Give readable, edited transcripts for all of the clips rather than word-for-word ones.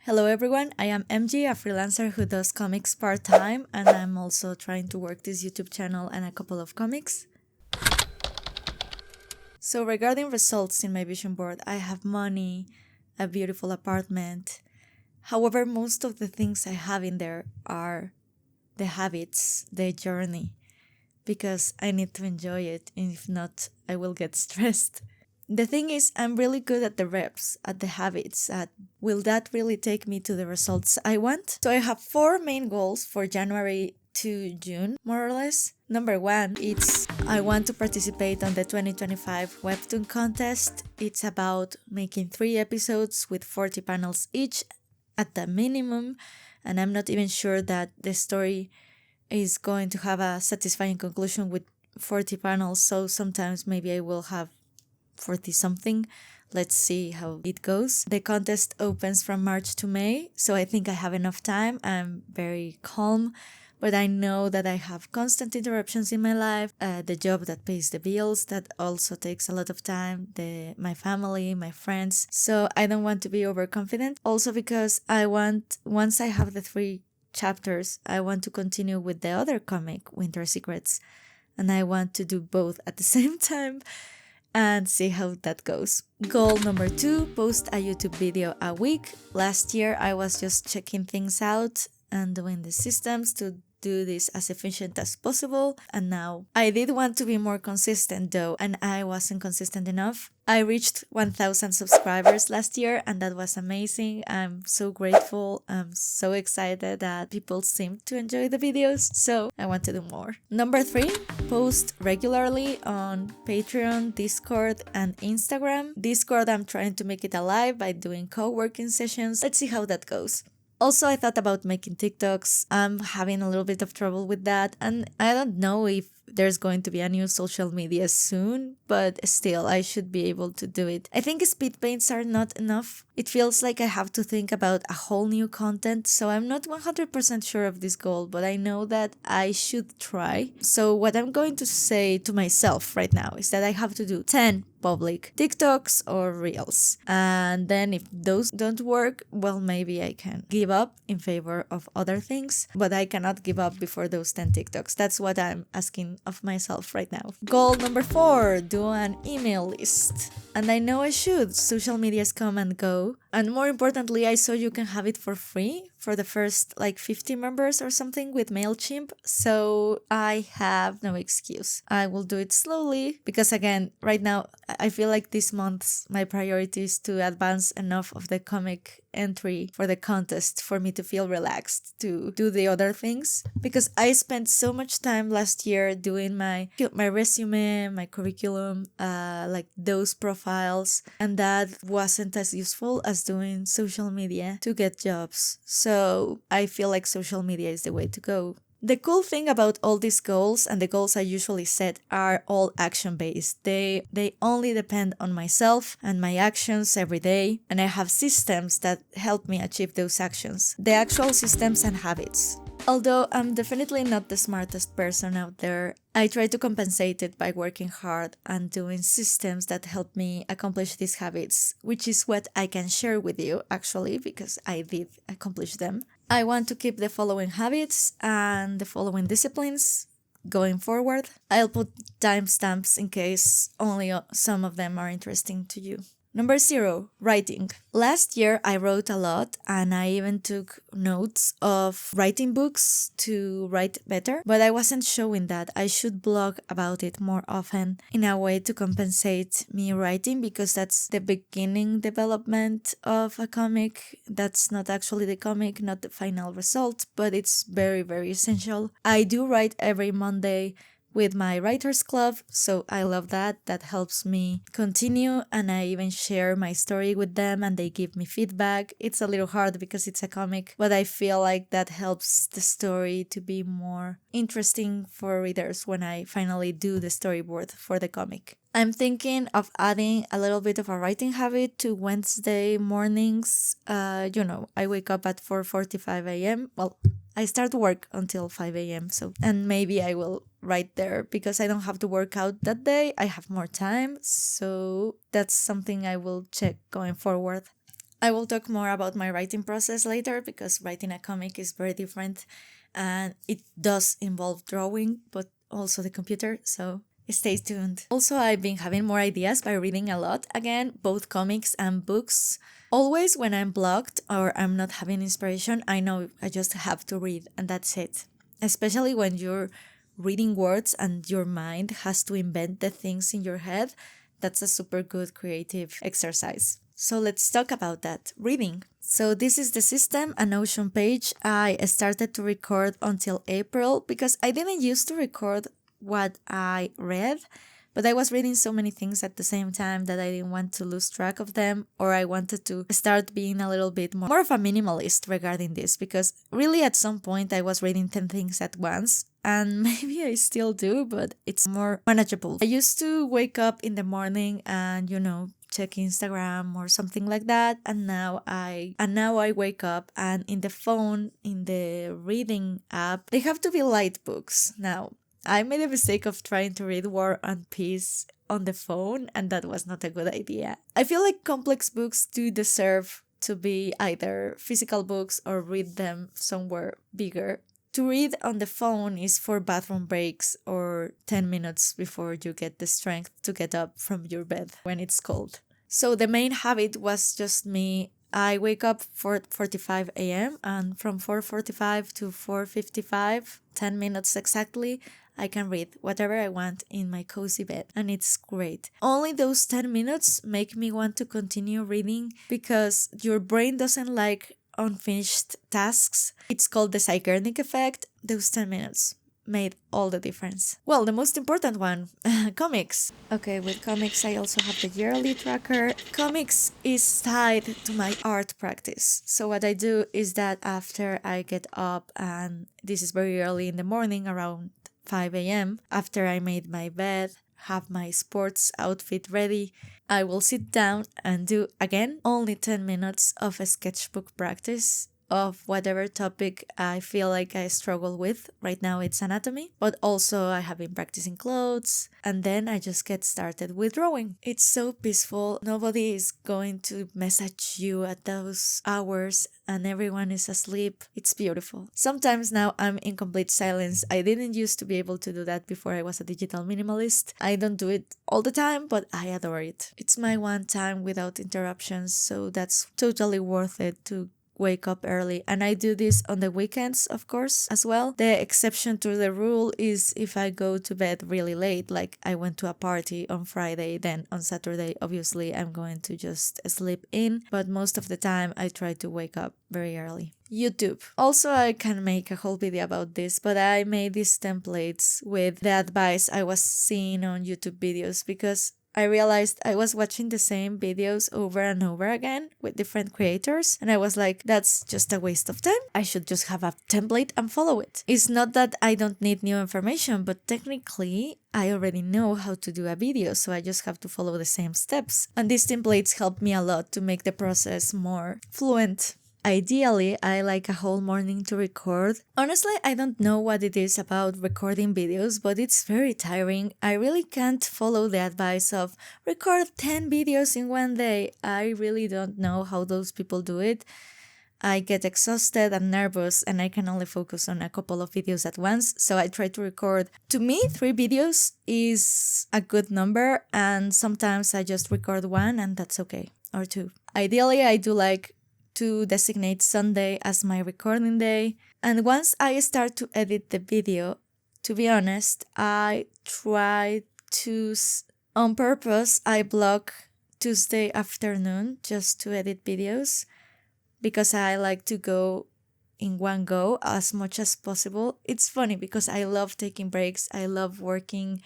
Hello everyone, I am MG, a freelancer who does comics part-time, and I'm also trying to work this YouTube channel and a couple of comics. So regarding results in my vision board, I have money, a beautiful apartment. However, most of the things I have in there are the habits, the journey, because I need to enjoy it, and if not, I will get stressed. The thing is, I'm really good at the reps, at the habits, at will that really take me to the results I want? So I have 4 main goals for January to June, more or less. Number 1, it's I want to participate on the 2025 Webtoon contest. It's about making 3 episodes with 40 panels each at the minimum, and I'm not even sure that the story is going to have a satisfying conclusion with 40 panels, so sometimes maybe I will have 40 something. Let's see how it goes. The contest opens from March to May, so I think I have enough time. I'm very calm, but I know that I have constant interruptions in my life. The job that pays the bills, that also takes a lot of time, my family, my friends. So I don't want to be overconfident. Also because once I have the 3 chapters, I want to continue with the other comic, Winter Secrets, and I want to do both at the same time and see how that goes. Goal number 2, post a YouTube video a week. Last year I was just checking things out and doing the systems to do this as efficient as possible, and now I did want to be more consistent though, and I wasn't consistent enough. I reached 1,000 subscribers last year, and that was amazing. I'm so grateful. I'm so excited that people seem to enjoy the videos, so I want to do more. Number 3, post regularly on Patreon, Discord, and Instagram. Discord, I'm trying to make it alive by doing co-working sessions. Let's see how that goes. Also, I thought about making TikToks. I'm having a little bit of trouble with that, and I don't know if there's going to be a new social media soon, but still, I should be able to do it. I think speed paints are not enough. It feels like I have to think about a whole new content, so I'm not 100% sure of this goal, but I know that I should try. So what I'm going to say to myself right now is that I have to do 10 public TikToks or Reels. And then if those don't work, well, maybe I can give up in favor of other things, but I cannot give up before those 10 TikToks. That's what I'm asking of myself right now. Goal number 4, do an email list. And I know I should. Social medias come and go. And more importantly, I saw you can have it for free for the first 50 members or something with MailChimp. So I have no excuse. I will do it slowly because again, right now, I feel like this month's my priority is to advance enough of the comic entry for the contest for me to feel relaxed to do the other things, because I spent so much time last year doing my resume, my curriculum, those profiles, and that wasn't as useful as doing social media to get jobs. So I feel like social media is the way to go. The cool thing about all these goals and the goals I usually set are all action-based. They only depend on myself and my actions every day, and I have systems that help me achieve those actions. The actual systems and habits. Although I'm definitely not the smartest person out there, I try to compensate it by working hard and doing systems that help me accomplish these habits, which is what I can share with you actually, because I did accomplish them. I want to keep the following habits and the following disciplines going forward. I'll put timestamps in case only some of them are interesting to you. Number 0, writing. Last year I wrote a lot, and I even took notes of writing books to write better, but I wasn't showing that. I should blog about it more often in a way to compensate me writing, because that's the beginning development of a comic. That's not actually the comic, not the final result, but it's very, very essential. I do write every Monday with my writers club, so I love that. That helps me continue, and I even share my story with them and they give me feedback. It's a little hard because it's a comic, but I feel like that helps the story to be more interesting for readers when I finally do the storyboard for the comic. I'm thinking of adding a little bit of a writing habit to Wednesday mornings. I wake up at 4:45 a.m. Well, I start work until 5 a.m. And maybe I will write there because I don't have to work out that day. I have more time. So that's something I will check going forward. I will talk more about my writing process later because writing a comic is very different and it does involve drawing, but also the computer, so stay tuned. Also, I've been having more ideas by reading a lot again, both comics and books. Always when I'm blocked or I'm not having inspiration, I know I just have to read and that's it. Especially when you're reading words and your mind has to invent the things in your head, that's a super good creative exercise. So let's talk about that. Reading. So this is the system, a Notion page. I started to record until April because I didn't used to record what I read, but I was reading so many things at the same time that I didn't want to lose track of them, or I wanted to start being a little bit more of a minimalist regarding this, because really at some point I was reading 10 things at once, and maybe I still do, but it's more manageable. I used to wake up in the morning and, check Instagram or something like that, and now I wake up and in the phone, in the reading app, they have to be light books now. I made a mistake of trying to read War and Peace on the phone, and that was not a good idea. I feel like complex books do deserve to be either physical books or read them somewhere bigger. To read on the phone is for bathroom breaks or 10 minutes before you get the strength to get up from your bed when it's cold. So the main habit was just me. I wake up 4:45 a.m. and from 4:45 to 4:55, 10 minutes exactly, I can read whatever I want in my cozy bed, and it's great. Only those 10 minutes make me want to continue reading because your brain doesn't like unfinished tasks. It's called the Zeigarnik effect. Those 10 minutes made all the difference. Well, the most important one, comics. Okay, with comics I also have the yearly tracker. Comics is tied to my art practice. So what I do is that after I get up, and this is very early in the morning, around 5 a.m., after I made my bed, have my sports outfit ready, I will sit down and do, again, only 10 minutes of a sketchbook practice of whatever topic I feel like I struggle with. Right now it's anatomy, but also I have been practicing clothes, and then I just get started with drawing. It's so peaceful. Nobody is going to message you at those hours and everyone is asleep. It's beautiful. Sometimes now I'm in complete silence. I didn't used to be able to do that before I was a digital minimalist. I don't do it all the time, but I adore it. It's my one time without interruptions, so that's totally worth it to wake up early. And I do this on the weekends, of course, as well. The exception to the rule is if I go to bed really late, like I went to a party on Friday, then on Saturday, obviously, I'm going to just sleep in. But most of the time, I try to wake up very early. YouTube. Also, I can make a whole video about this, but I made these templates with the advice I was seeing on YouTube videos because I realized I was watching the same videos over and over again with different creators, and I was like, that's just a waste of time. I should just have a template and follow it. It's not that I don't need new information, but technically I already know how to do a video, so I just have to follow the same steps. And these templates help me a lot to make the process more fluent. Ideally, I like a whole morning to record. Honestly, I don't know what it is about recording videos, but it's very tiring. I really can't follow the advice of record 10 videos in one day. I really don't know how those people do it. I get exhausted and nervous and I can only focus on a couple of videos at once, so I try to record. To me, 3 videos is a good number, and sometimes I just record 1 and that's okay, or 2. Ideally, I do like to designate Sunday as my recording day. And once I start to edit the video, to be honest, I try to, on purpose, I block Tuesday afternoon just to edit videos because I like to go in one go as much as possible. It's funny because I love taking breaks. I love working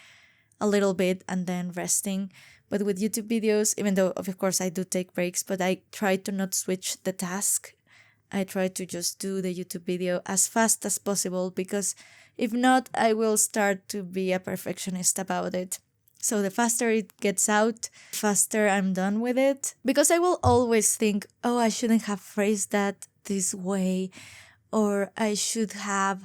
a little bit and then resting. But with YouTube videos, even though of course I do take breaks, but I try to not switch the task. I try to just do the YouTube video as fast as possible because if not, I will start to be a perfectionist about it. So the faster it gets out, faster I'm done with it. Because I will always think, oh, I shouldn't have phrased that this way, or I should have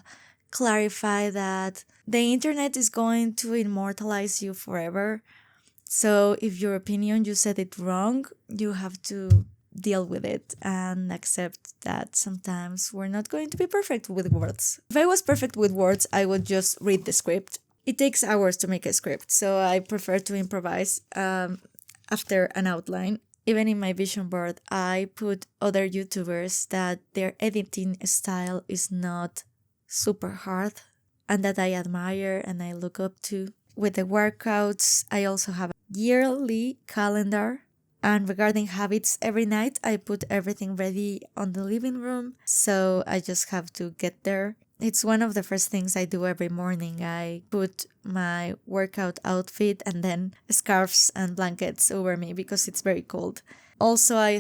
clarified that. The internet is going to immortalize you forever. So if your opinion, you said it wrong, you have to deal with it and accept that sometimes we're not going to be perfect with words. If I was perfect with words, I would just read the script. It takes hours to make a script, so I prefer to improvise after an outline. Even in my vision board, I put other YouTubers that their editing style is not super hard and that I admire and I look up to. With the workouts, I also have a yearly calendar. And regarding habits, every night I put everything ready on the living room, so I just have to get there. It's one of the first things I do every morning. I put my workout outfit and then scarves and blankets over me because it's very cold. Also, I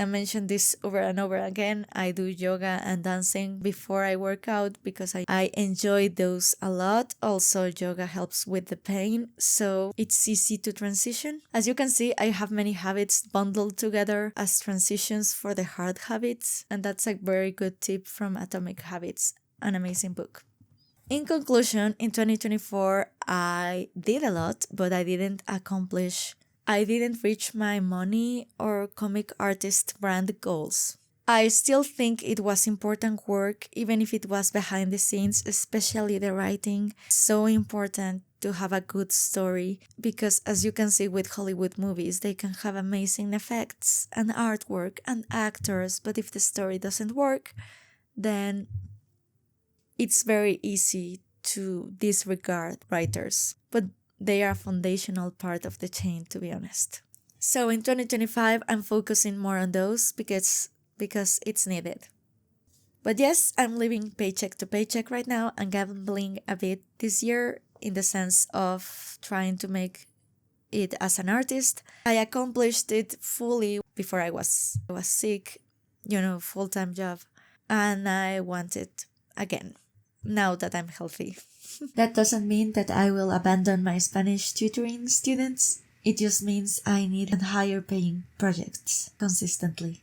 mentioned this over and over again, I do yoga and dancing before I work out because I enjoy those a lot. Also, yoga helps with the pain, so it's easy to transition. As you can see, I have many habits bundled together as transitions for the hard habits, and that's a very good tip from Atomic Habits, an amazing book. In conclusion, in 2024, I did a lot, but I didn't reach my money or comic artist brand goals. I still think it was important work, even if it was behind the scenes, especially the writing. So important to have a good story because, as you can see with Hollywood movies, they can have amazing effects and artwork and actors, but if the story doesn't work, then it's very easy to disregard writers. But they are a foundational part of the chain, to be honest. So in 2025, I'm focusing more on those because it's needed. But yes, I'm living paycheck to paycheck right now and gambling a bit this year in the sense of trying to make it as an artist. I accomplished it fully before I was sick, full-time job, and I want it again now that I'm healthy. That doesn't mean that I will abandon my Spanish tutoring students. It just means I need higher paying projects consistently.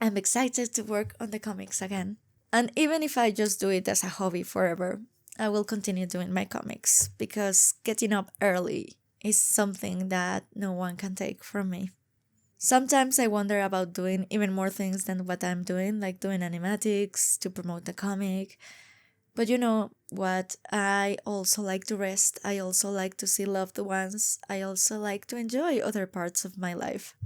I'm excited to work on the comics again. And even if I just do it as a hobby forever, I will continue doing my comics because getting up early is something that no one can take from me. Sometimes I wonder about doing even more things than what I'm doing, like doing animatics to promote the comic. But you know what? I also like to rest. I also like to see loved ones. I also like to enjoy other parts of my life.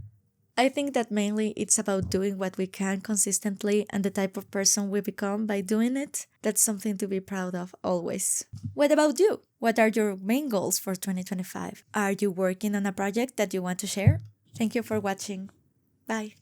I think that mainly it's about doing what we can consistently and the type of person we become by doing it. That's something to be proud of always. What about you? What are your main goals for 2025? Are you working on a project that you want to share? Thank you for watching. Bye.